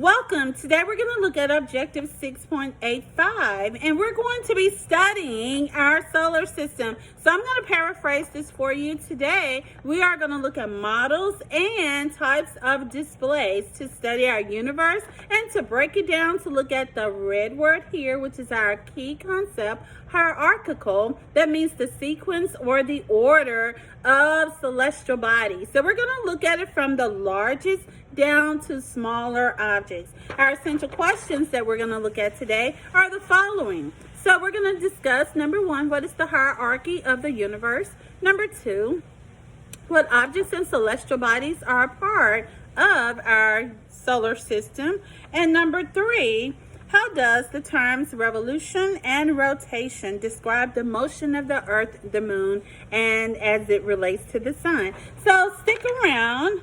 Welcome. Today we're going to look at objective 6.85 and we're going to be studying our solar system. So I'm going to paraphrase this for you. Today we are going to look at models and types of displays to study our universe and to break it down to look at the red word here, which is our key concept, hierarchical. That means the sequence or the order of celestial bodies. So we're going to look at it from the largest down to smaller objects. Our essential questions that we're going to look at today are the following. So we're going to discuss, number one, what is the hierarchy of the universe? Number two, what objects and celestial bodies are a part of our solar system? And number three, how does the terms revolution and rotation describe the motion of the earth, the moon, and as it relates to the sun? So stick around.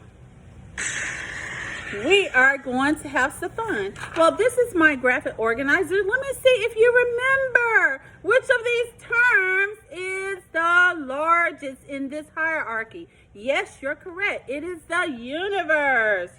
We are going to have some fun. Well, this is my graphic organizer. Let me see if you remember which of these terms is the largest in this hierarchy. Yes, you're correct. It is the universe.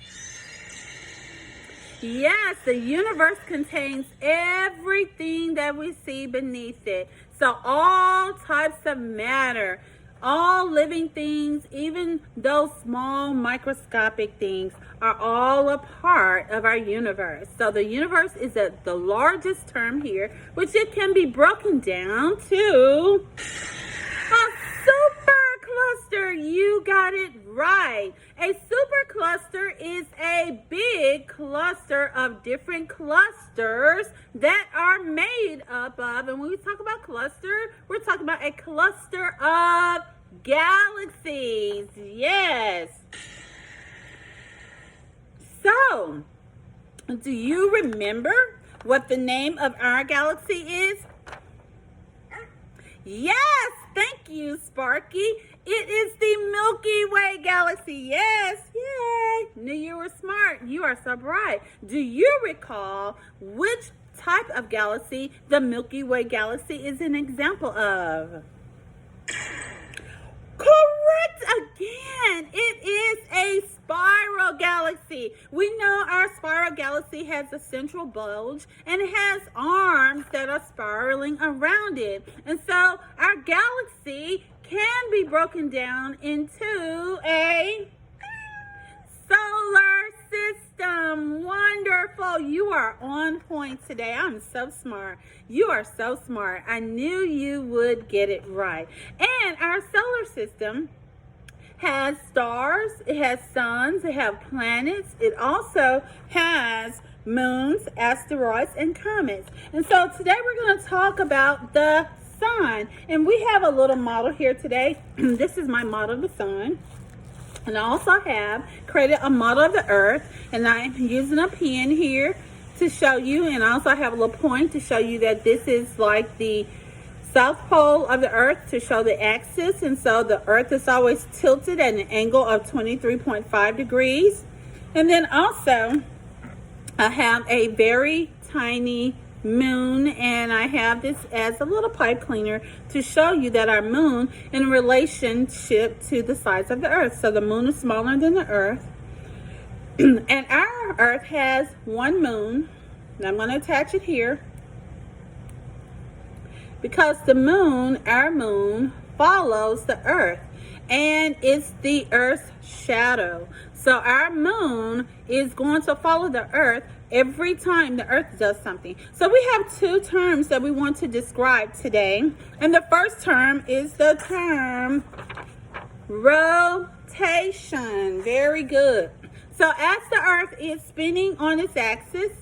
Yes, the universe contains everything that we see beneath it. So all types of matter, all living things, even those small microscopic things, are all a part of our universe. So the universe is the largest term here, which it can be broken down to a supercluster. You got it right. A supercluster is a big cluster of different clusters that are made up of, and when we talk about cluster, we're talking about a cluster of galaxies. Yes. So, do you remember what the name of our galaxy is? Yes, thank you, Sparky. It is the Milky Way galaxy. Yes, yay. Knew you were smart. You are so bright. Do you recall which type of galaxy the Milky Way galaxy is an example of? Correct again. It is a spiral galaxy. We know our spiral galaxy has a central bulge and it has arms that are spiraling around it. And so our galaxy can be broken down into a solar system. Wonderful. You are on point today. I'm so smart. You are so smart. I knew you would get it right. And our solar system has stars, it has suns, it has planets, it also has moons, asteroids, and comets. And so today we're going to talk about the sun. And we have a little model here today. This is my model of the sun. And I also have created a model of the earth, and I'm using a pen here to show you, and I also have a little point to show you that this is like the south pole of the earth to show the axis, and so the earth is always tilted at an angle of 23.5 degrees. And then also I have a very tiny moon, and I have this as a little pipe cleaner to show you that our moon in relationship to the size of the earth. So the moon is smaller than the earth, and our earth has one moon, and I'm going to attach it here because the moon, our moon, follows the earth and it's the earth's shadow. So our moon is going to follow the earth every time the earth does something. So we have two terms that we want to describe today. And the first term is the term rotation. Very good. So as the earth is spinning on its axis,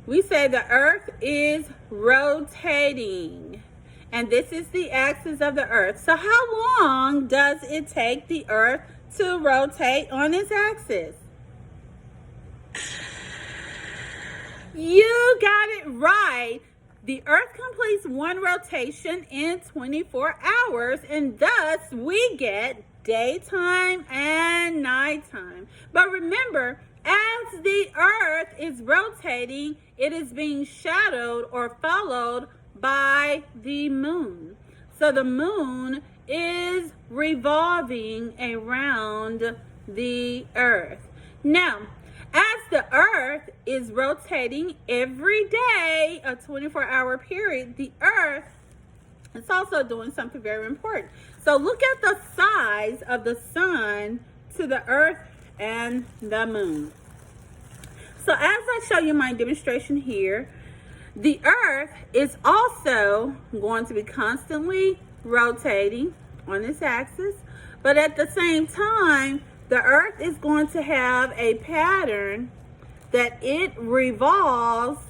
we say the earth is rotating. And this is the axis of the earth. So how long does it take the earth to rotate on its axis? You got it right. The earth completes one rotation in 24 hours, and thus we get daytime and nighttime. But remember, as the earth is rotating, it is being shadowed or followed by the moon. So the moon is revolving around the earth. Now, as the earth is rotating every day, a 24-hour period, the earth is also doing something very important. So look at the size of the sun to the earth and the moon. So as I show you my demonstration here, the earth is also going to be constantly rotating on its axis, but at the same time, the earth is going to have a pattern that it revolves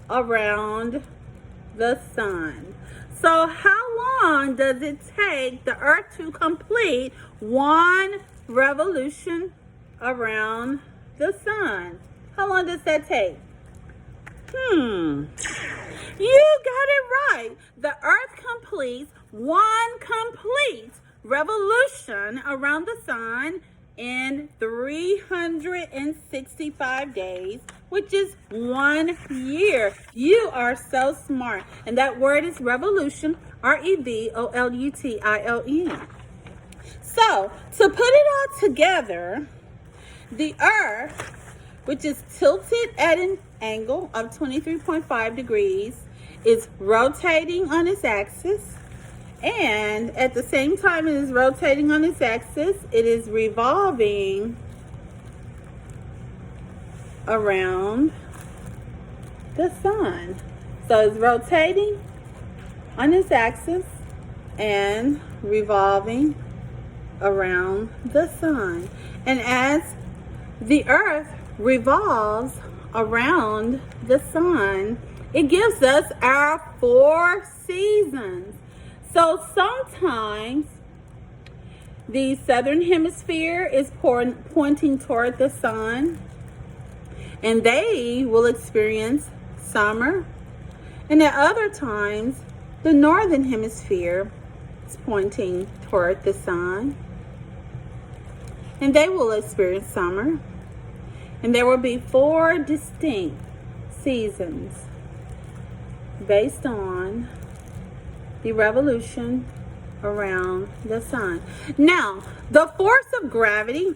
around the sun. So how long does it take the earth to complete one revolution around the sun? How long does that take? You got it right. The earth completes one complete revolution around the sun in 365 days, which is 1 year. You are so smart. And that word is revolution, revolution. So, to put it all together, the earth, which is tilted at an angle of 23.5 degrees, is rotating on its axis. And at the same time it is rotating on its axis, it is revolving around the sun. So it's rotating on its axis and revolving around the sun. And as the earth revolves around the sun, it gives us our 4 seasons. So sometimes the southern hemisphere is pointing toward the sun, and they will experience summer. And at other times, the northern hemisphere is pointing toward the sun, and they will experience summer. And there will be 4 distinct seasons based on the revolution around the sun. Now, the force of gravity,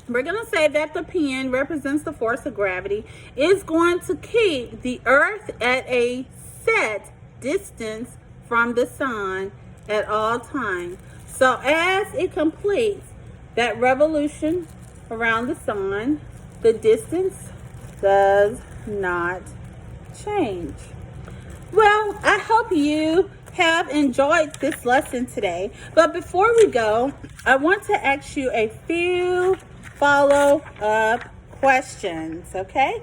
we're going to say that the pen represents the force of gravity, is going to keep the earth at a set distance from the sun at all times. So as it completes that revolution around the sun, the distance does not change. Well, I hope you have enjoyed this lesson today. But before we go, I want to ask you a few follow-up questions, okay?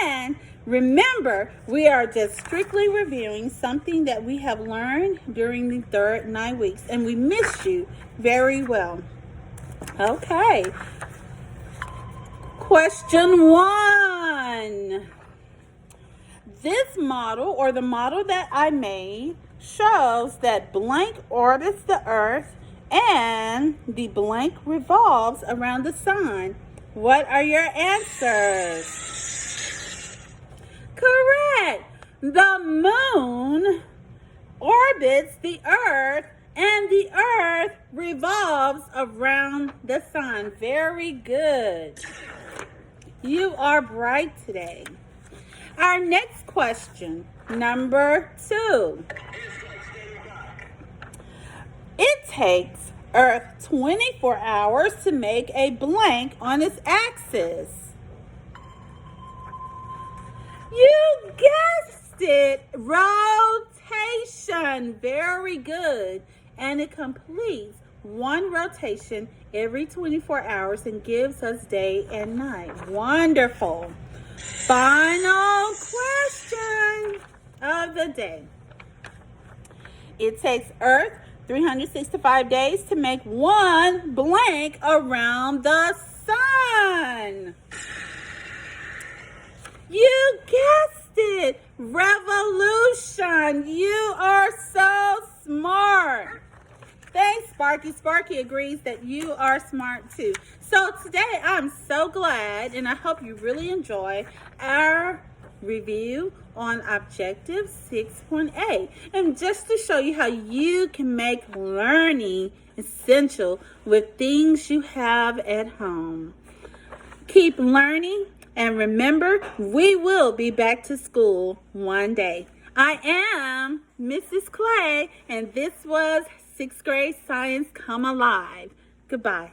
And remember, we are just strictly reviewing something that we have learned during the third 9 weeks, and we missed you very well. Okay. Question 1. This model, or the model that I made, shows that blank orbits the earth and the blank revolves around the sun. What are your answers? Correct. The moon orbits the earth and the earth revolves around the sun. Very good. You are bright today. Our next question, number 2. It takes Earth 24 hours to make a blank on its axis. You guessed it. Rotation. Very good. And it completes one rotation every 24 hours and gives us day and night. Wonderful. Final question of the day. It takes Earth 365 days to make one blank around the sun. You guessed it. Revolution. You are so smart. Thanks, Sparky. Sparky agrees that you are smart too. So today I'm so glad, and I hope you really enjoy our review on Objective 6.8. And just to show you how you can make learning essential with things you have at home. Keep learning, and remember, we will be back to school one day. I am Mrs. Clay, and this was 6th grade Science Come Alive. Goodbye.